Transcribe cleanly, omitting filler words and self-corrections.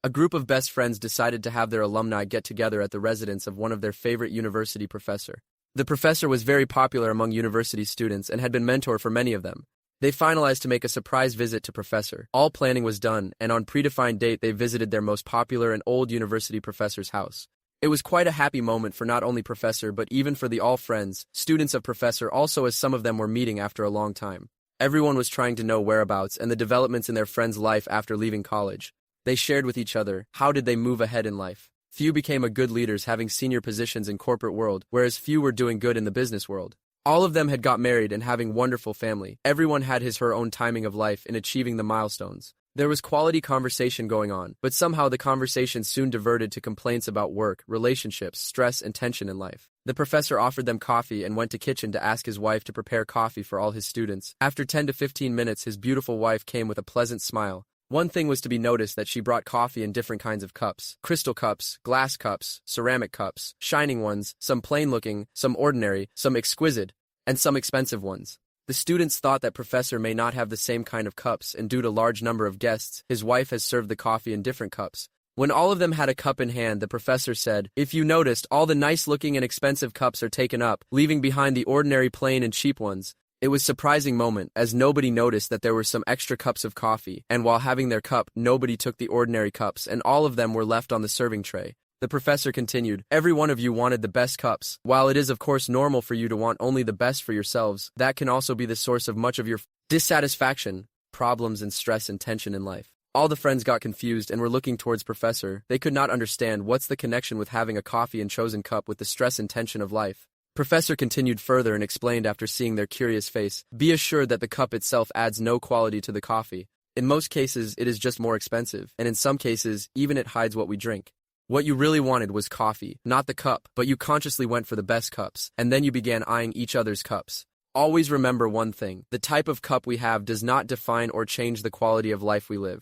A group of best friends decided to have their alumni get together at the residence of one of their favorite university professor. The professor was very popular among university students and had been mentor for many of them. They finalized to make a surprise visit to Professor. All planning was done, and on predefined date they visited their most popular and old university professor's house. It was quite a happy moment for not only Professor but even for the all friends, students of Professor also, as some of them were meeting after a long time. Everyone was trying to know whereabouts and the developments in their friend's life after leaving college. They shared with each other, how did they move ahead in life? Few became a good leaders having senior positions in corporate world, whereas few were doing good in the business world. All of them had got married and having wonderful family. Everyone had her own timing of life in achieving the milestones. There was quality conversation going on, but somehow the conversation soon diverted to complaints about work, relationships, stress, and tension in life. The professor offered them coffee and went to kitchen to ask his wife to prepare coffee for all his students. After 10 to 15 minutes, his beautiful wife came with a pleasant smile. One thing was to be noticed that she brought coffee in different kinds of cups. Crystal cups, glass cups, ceramic cups, shining ones, some plain-looking, some ordinary, some exquisite, and some expensive ones. The students thought that Professor may not have the same kind of cups, and due to large number of guests, his wife has served the coffee in different cups. When all of them had a cup in hand, the professor said, "If you noticed, all the nice-looking and expensive cups are taken up, leaving behind the ordinary plain and cheap ones." It was a surprising moment, as nobody noticed that there were some extra cups of coffee, and while having their cup, nobody took the ordinary cups, and all of them were left on the serving tray. The professor continued, "Every one of you wanted the best cups. While it is of course normal for you to want only the best for yourselves, that can also be the source of much of your dissatisfaction, problems, and stress and tension in life." All the friends got confused and were looking towards Professor. They could not understand what's the connection with having a coffee and chosen cup with the stress and tension of life. Professor continued further and explained after seeing their curious face, "Be assured that the cup itself adds no quality to the coffee. In most cases, it is just more expensive, and in some cases, even it hides what we drink. What you really wanted was coffee, not the cup, but you consciously went for the best cups, and then you began eyeing each other's cups. Always remember one thing, the type of cup we have does not define or change the quality of life we live.